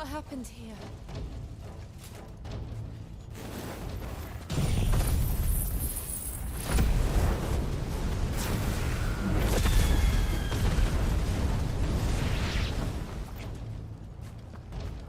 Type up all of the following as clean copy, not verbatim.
What happened here?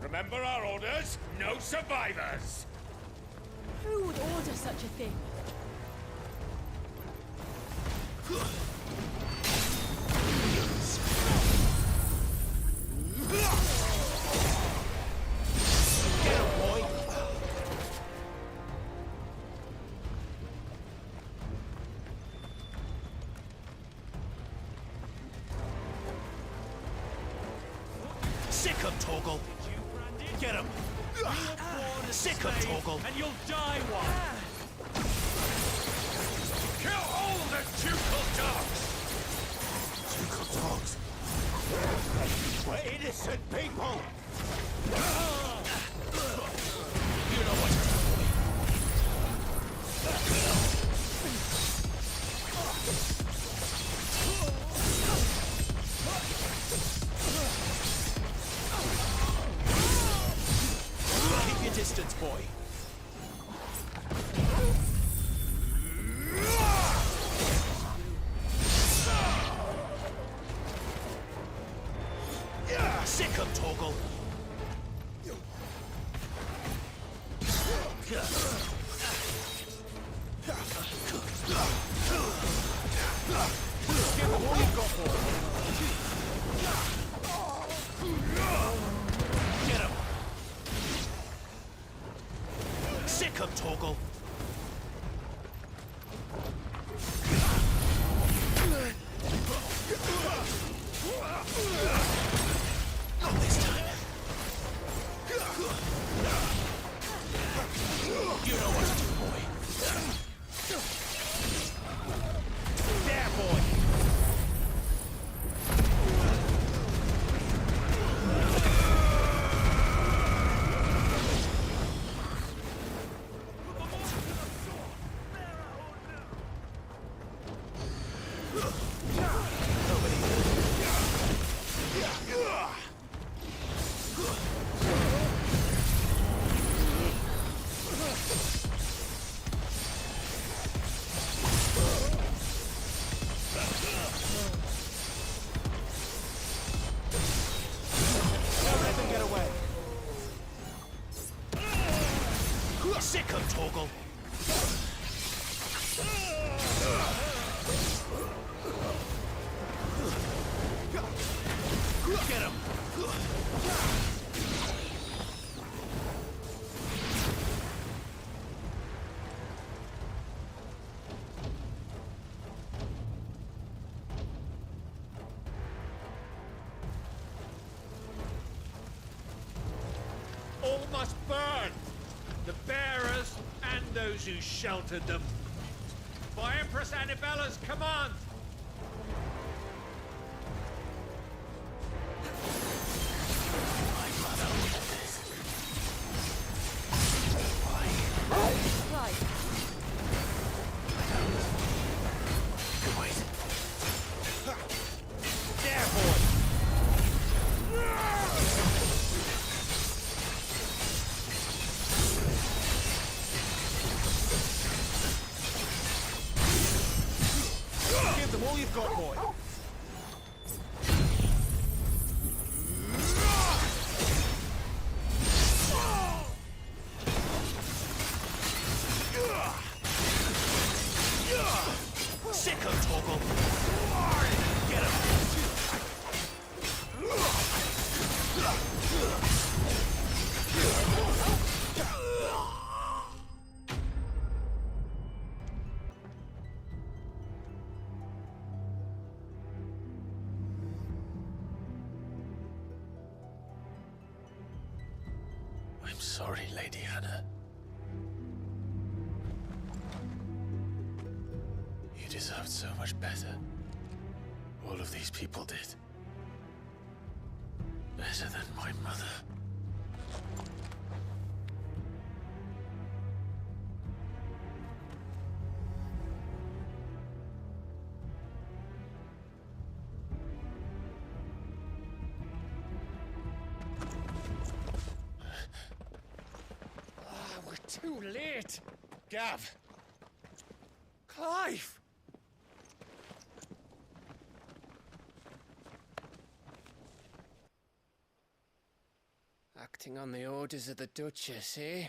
Remember our orders? No survivors! Who would order such a thing? Sick him, Torgal! Get him! Sick him, Torgal! And you'll die one! Kill all the ducal dogs! Ducal dogs? We're innocent people! You know what to do. Keep your distance, boy. Sick him, Torgal. Give him all you've got for him. Get him. Sick him, Torgal. Not this time. You know what to do, boy. There, boy. Sick him, Torgal. Get him. All must burn! The bearers and those who sheltered them. By Empress Annibella's command! Clive. Wait. There, boy. Give them all you've got, boy. Sick him, Torgal. Get him. I'm sorry, Lady Hannah. You deserved so much better. All of these people did. Better than my mother. Too late! Gav! Clive! Acting on the orders of the Duchess, eh?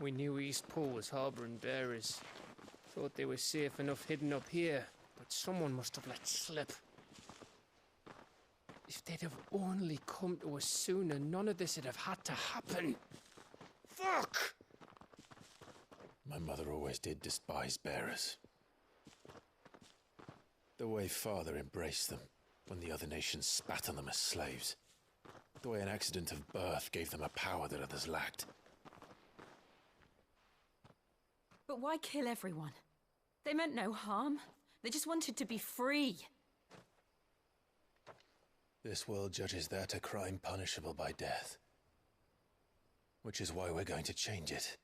We knew East Pool was harbouring bearers. Thought they were safe enough hidden up here, but someone must have let slip. If they'd have only come to us sooner, none of this would have had to happen. Fuck! My mother always did despise bearers. The way Father embraced them when the other nations spat on them as slaves. The way an accident of birth gave them a power that others lacked. But why kill everyone? They meant no harm. They just wanted to be free. This world judges that a crime punishable by death. Which is why we're going to change it.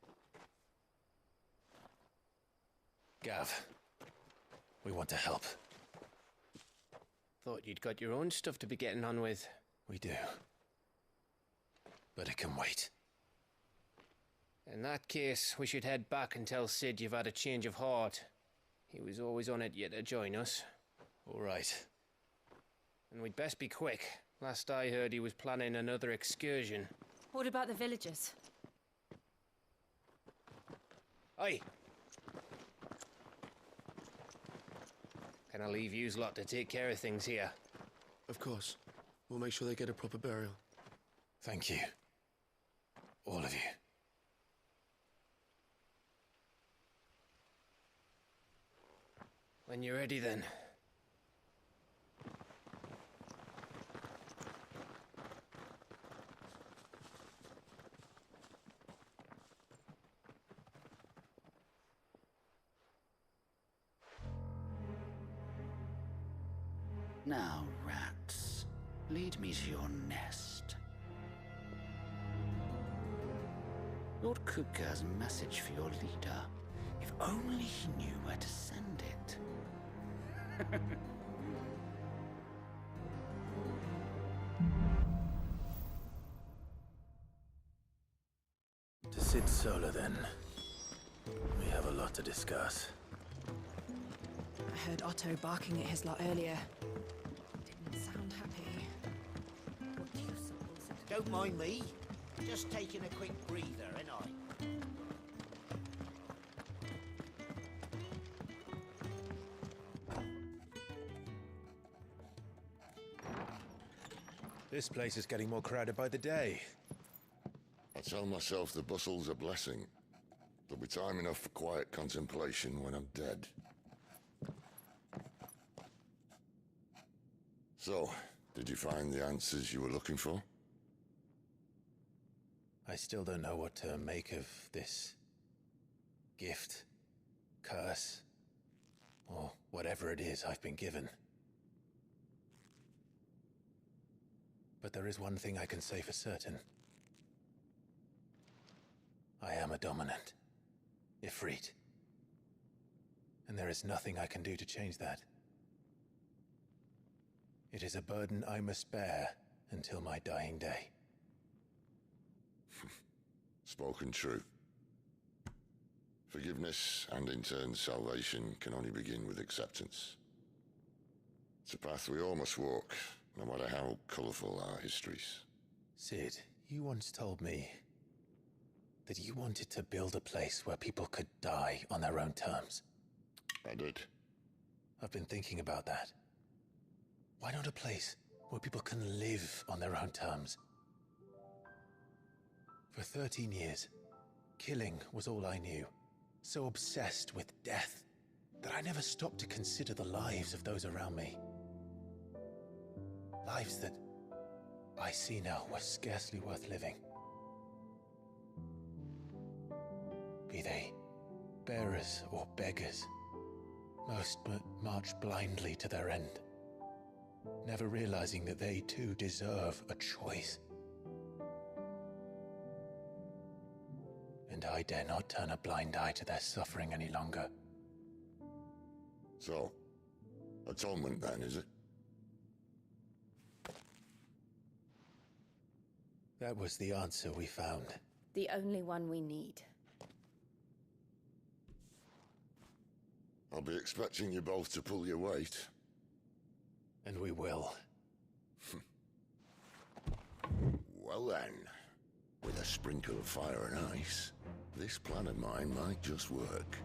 Gav, we want to help. Thought you'd got your own stuff to be getting on with. We do. But it can wait. In that case, we should head back and tell Sid you've had a change of heart. He was always on it yet to join us. All right. And we'd best be quick. Last I heard, he was planning another excursion. What about the villagers? Aye. Can I leave yous lot to take care of things here? Of course. We'll make sure they get a proper burial. Thank you. All of you. When you're ready, then. Now, rats, lead me to your nest. Lord Kupka has a message for your leader. If only he knew where to send it. To Sid Solar, then. We have a lot to discuss. I heard Otto barking at his lot earlier. Didn't sound happy. What do you suppose it... Don't mind me. Just taking a quick breather, ain't I? This place is getting more crowded by the day. I tell myself the bustle's a blessing. There'll be time enough for quiet contemplation when I'm dead. So, did you find the answers you were looking for? I still don't know what to make of this gift, curse, or whatever it is I've been given. But there is one thing I can say for certain. I am a dominant, Ifrit. And there is nothing I can do to change that. It is a burden I must bear until my dying day. Spoken true. Forgiveness and in turn salvation can only begin with acceptance. It's a path we all must walk, no matter how colourful our histories. Sid, you once told me that you wanted to build a place where people could die on their own terms. I did. I've been thinking about that. Why not a place where people can live on their own terms? For 13 years, killing was all I knew. So obsessed with death that I never stopped to consider the lives of those around me. Lives that I see now were scarcely worth living. Be they bearers or beggars, most march blindly to their end, never realizing that they too deserve a choice. And I dare not turn a blind eye to their suffering any longer. So, atonement then, is it? That was the answer we found. The only one we need. I'll be expecting you both to pull your weight. And we will. Well then, with a sprinkle of fire and ice, this plan of mine might just work.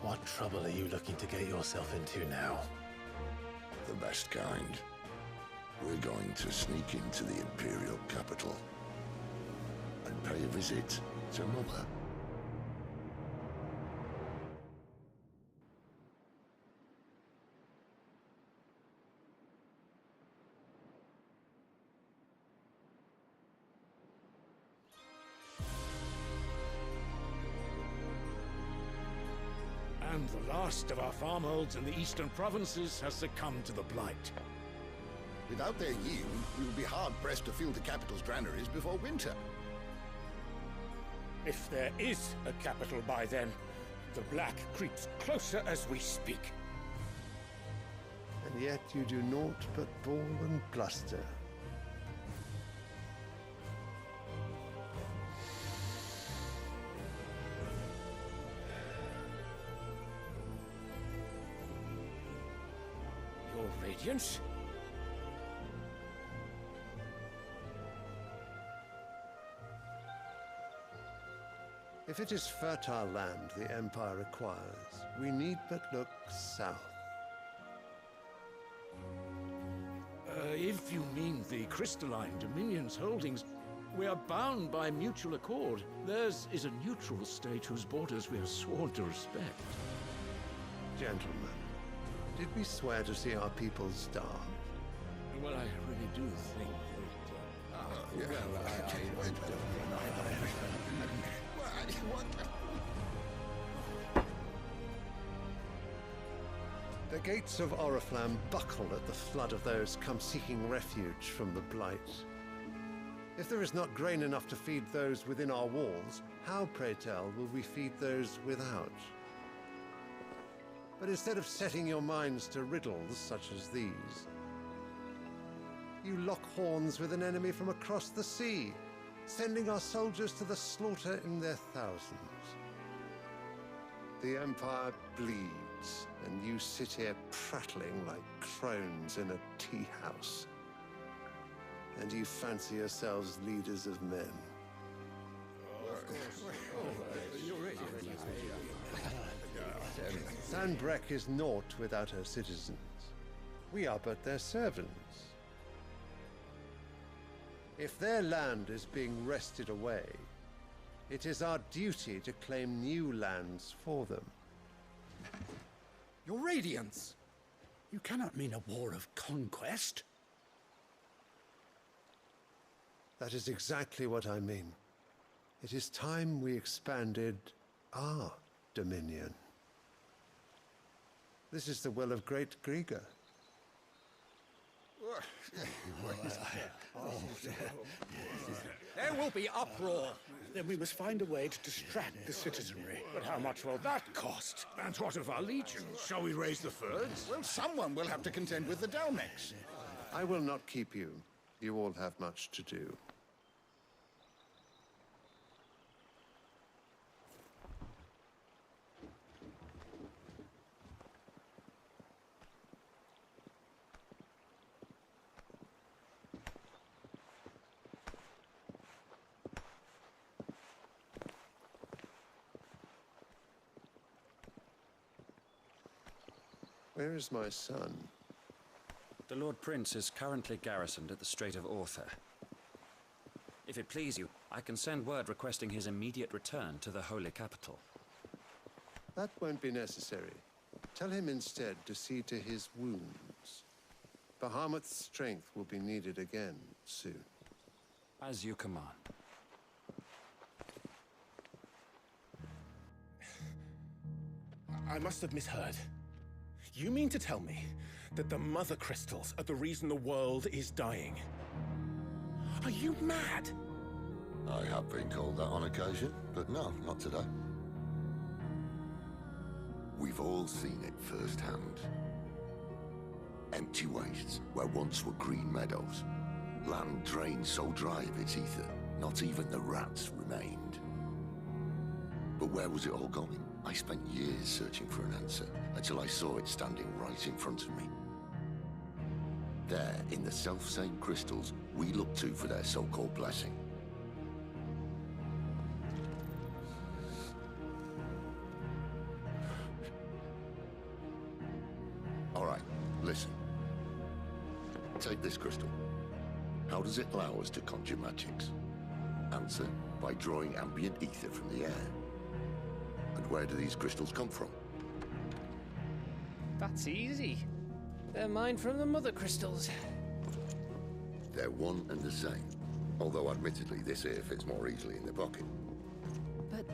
What trouble are you looking to get yourself into now? The best kind. We're going to sneak into the Imperial capital and pay a visit to Mother. And the last of our farmholds in the eastern provinces has succumbed to the blight. Without their yield, we will be hard-pressed to fill the capital's granaries before winter. If there is a capital by then, the black creeps closer as we speak. And yet you do naught but bawl and bluster. Your Radiance? If it is fertile land the Empire requires, we need but look south. If you mean the crystalline Dominion's holdings, we are bound by mutual accord. Theirs is a neutral state whose borders we are sworn to respect. Gentlemen, did we swear to see our people starve? Well, I really do think The gates of Oriflamme buckle at the flood of those come seeking refuge from the blight. If there is not grain enough to feed those within our walls, how, pray tell, will we feed those without? But instead of setting your minds to riddles such as these, you lock horns with an enemy from across the sea, sending our soldiers to the slaughter in their thousands. The Empire bleeds, and you sit here prattling like crones in a tea house. And you fancy yourselves leaders of men. Sanbreque is naught without her citizens. We are but their servants. If their land is being wrested away, it is our duty to claim new lands for them. Your Radiance! You cannot mean a war of conquest. That is exactly what I mean. It is time we expanded our dominion. This is the will of great Grieger. there will be uproar. Then we must find a way to distract the citizenry. But how much will that cost? And what of our legions? Shall we raise the furs? Well, someone will have to contend with the Dalmex. I will not keep you. You all have much to do. Where is my son? The Lord Prince is currently garrisoned at the Strait of Arthur. If it please you, I can send word requesting his immediate return to the Holy Capital. That won't be necessary. Tell him instead to see to his wounds. Bahamut's strength will be needed again soon. As you command. I must have misheard. You mean to tell me that the Mother Crystals are the reason the world is dying? Are you mad? I have been called that on occasion, but no, not today. We've all seen it firsthand. Empty wastes where once were green meadows. Land drained so dry of its ether, not even the rats remained. But where was it all going? I spent years searching for an answer, until I saw it standing right in front of me. There, in the self-same crystals we look to for their so-called blessing. All right, listen. Take this crystal. How does it allow us to conjure magics? Answer, by drawing ambient ether from the air. And where do these crystals come from? That's easy. They're mined from the mother crystals. They're one and the same. Although admittedly this here fits more easily in the pocket. But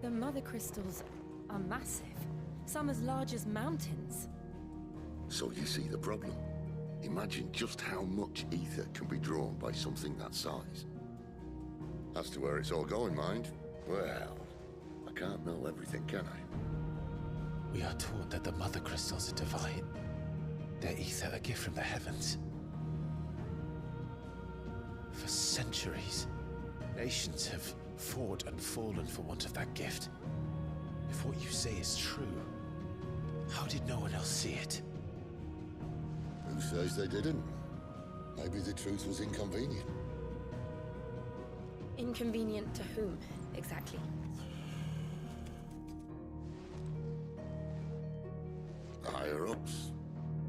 the mother crystals are massive. Some as large as mountains. So you see the problem. Imagine just how much ether can be drawn by something that size. As to where it's all going, mind, well, I can't know everything, can I? We are taught that the mother crystals are divine. Their ether a gift from the heavens. For centuries, nations have fought and fallen for want of that gift. If what you say is true, how did no one else see it? Who says they didn't? Maybe the truth was inconvenient. Inconvenient to whom, exactly? The higher-ups?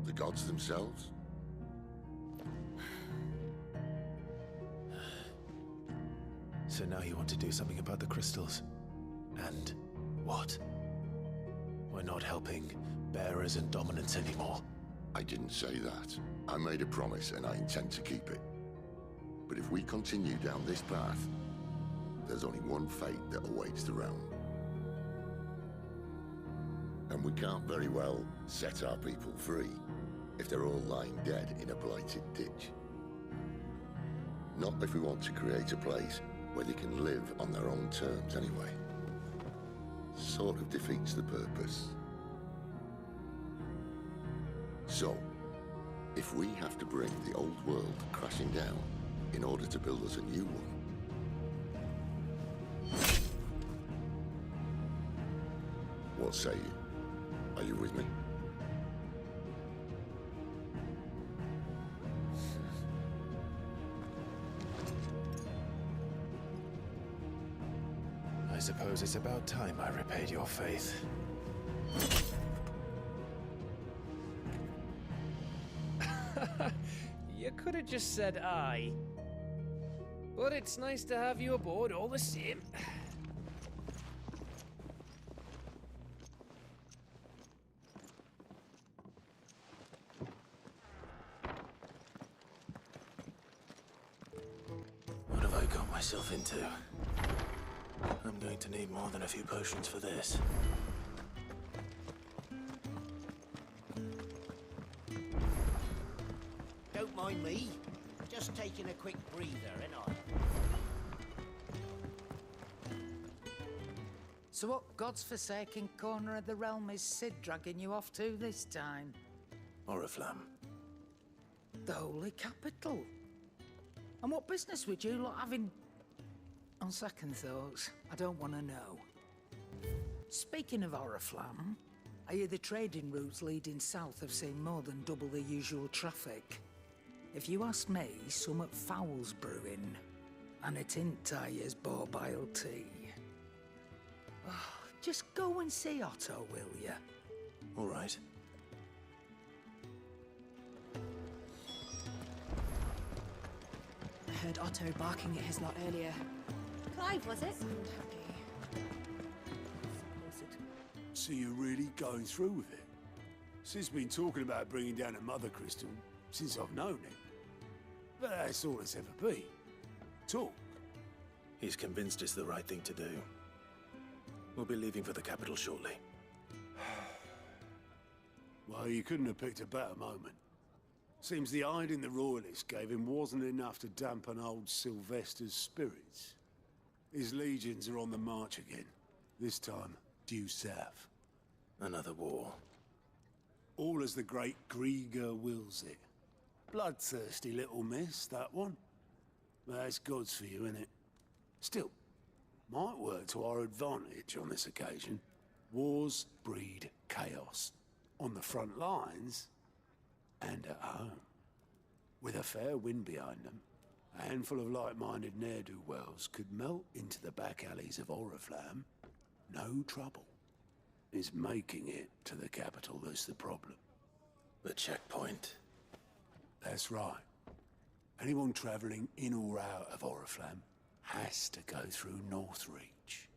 The gods themselves? So now you want to do something about the crystals? And what? We're not helping bearers and dominants anymore. I didn't say that. I made a promise and I intend to keep it. But if we continue down this path, there's only one fate that awaits the realm. And we can't very well set our people free if they're all lying dead in a blighted ditch. Not if we want to create a place where they can live on their own terms anyway. Sort of defeats the purpose. So, if we have to bring the old world crashing down in order to build us a new one, what say you? Are you with me? I suppose it's about time I repaid your faith. You could have just said aye. But it's nice to have you aboard all the same. What have I got myself into? I'm going to need more than a few potions for this. Don't mind me. Just taking a quick breather, ain't I? So what God's forsaken corner of the realm is Sid dragging you off to this time? Oriflamme. The Holy Capital. And what business would you lot having? On second thoughts, I don't want to know. Speaking of Oriflamme, I hear the trading routes leading south have seen more than double the usual traffic. If you ask me, summat foul's brewing. And it ain't Tyre's borbile tea. Oh, just go and see Otto, will ya? All right. I heard Otto barking at his lot earlier. Clive, was it? So you're really going through with it? Sid's been talking about bringing down a mother crystal since I've known him. But that's all it's ever been. Talk. He's convinced it's the right thing to do. We'll be leaving for the capital shortly. Well, you couldn't have picked a better moment. Seems the hiding the royalists gave him wasn't enough to dampen old Sylvester's spirits. His legions are on the march again. This time, due south. Another war. All as the great Grieger wills it. Bloodthirsty little miss, that one. But that's God's for you, innit? Still, might work to our advantage on this occasion. Wars breed chaos. On the front lines, and at home. With a fair wind behind them, a handful of like-minded ne'er-do-wells could melt into the back alleys of Oriflamme. No trouble. It's making it to the capital that's the problem. The checkpoint. That's right. Anyone travelling in or out of Oriflamme has to go through Northreach.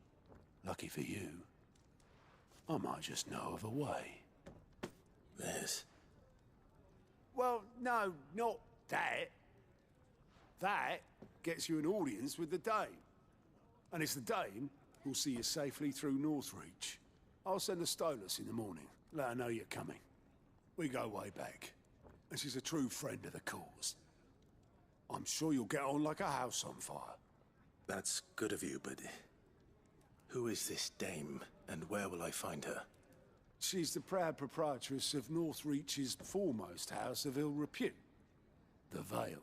Lucky for you, I might just know of a way. There's... Well, no, not that. That gets you an audience with the Dame. And it's the Dame who'll see you safely through Northreach. I'll send a Stolas in the morning. Let her know you're coming. We go way back. And she's a true friend of the cause. I'm sure you'll get on like a house on fire. That's good of you, but... who is this dame, and where will I find her? She's the proud proprietress of Northreach's foremost house of ill repute, the Vale.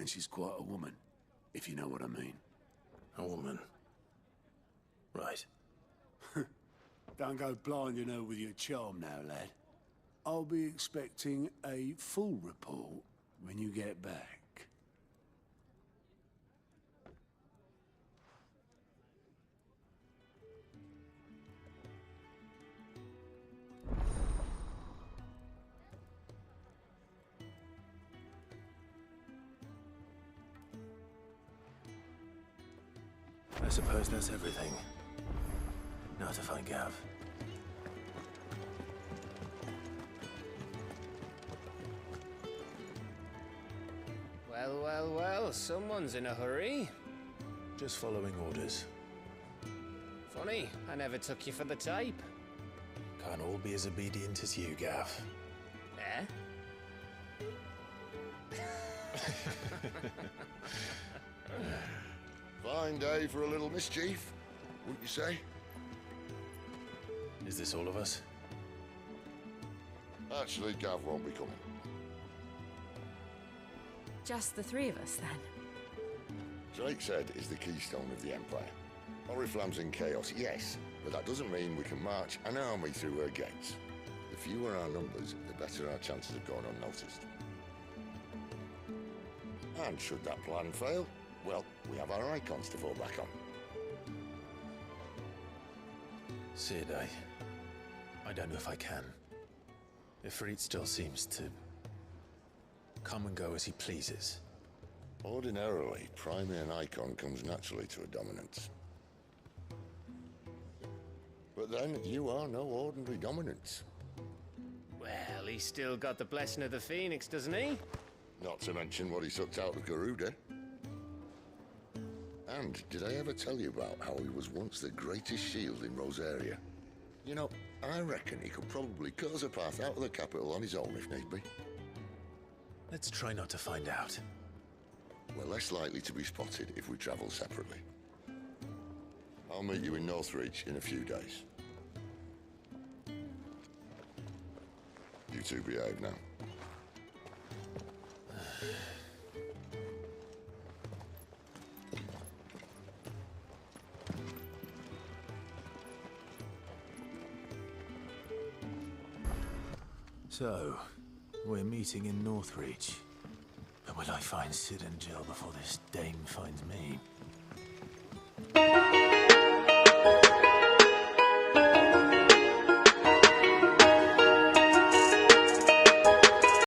And she's quite a woman, if you know what I mean. A woman? Right. Don't go blinding her with your charm now, lad. I'll be expecting a full report when you get back. I suppose that's everything. Now to find Gav. Well, well, well, someone's in a hurry. Just following orders. Funny, I never took you for the type. Can't all be as obedient as you, Gav. Eh? Fine day for a little mischief, wouldn't you say? Is this all of us? Actually, Gav won't be coming. Just the three of us, then? Drake's Head is the keystone of the Empire. Oriflamme's in chaos, yes, but that doesn't mean we can march an army through her gates. The fewer our numbers, the better our chances of going unnoticed. And should that plan fail, well, we have our icons to fall back on. Sid, I don't know if I can. Ifrit still seems to come and go as he pleases. Ordinarily, priming an icon comes naturally to a dominance. But then, you are no ordinary dominance. Well, he's still got the blessing of the Phoenix, doesn't he? Not to mention what he sucked out of Garuda. And did I ever tell you about how he was once the greatest shield in Rosaria? You know, I reckon he could probably cut us a path out of the capital on his own if need be. Let's try not to find out. We're less likely to be spotted if we travel separately. I'll meet you in Northreach in a few days. You two behave now. So, we're meeting in Northreach. But will I find Sid and Jill before this dame finds me?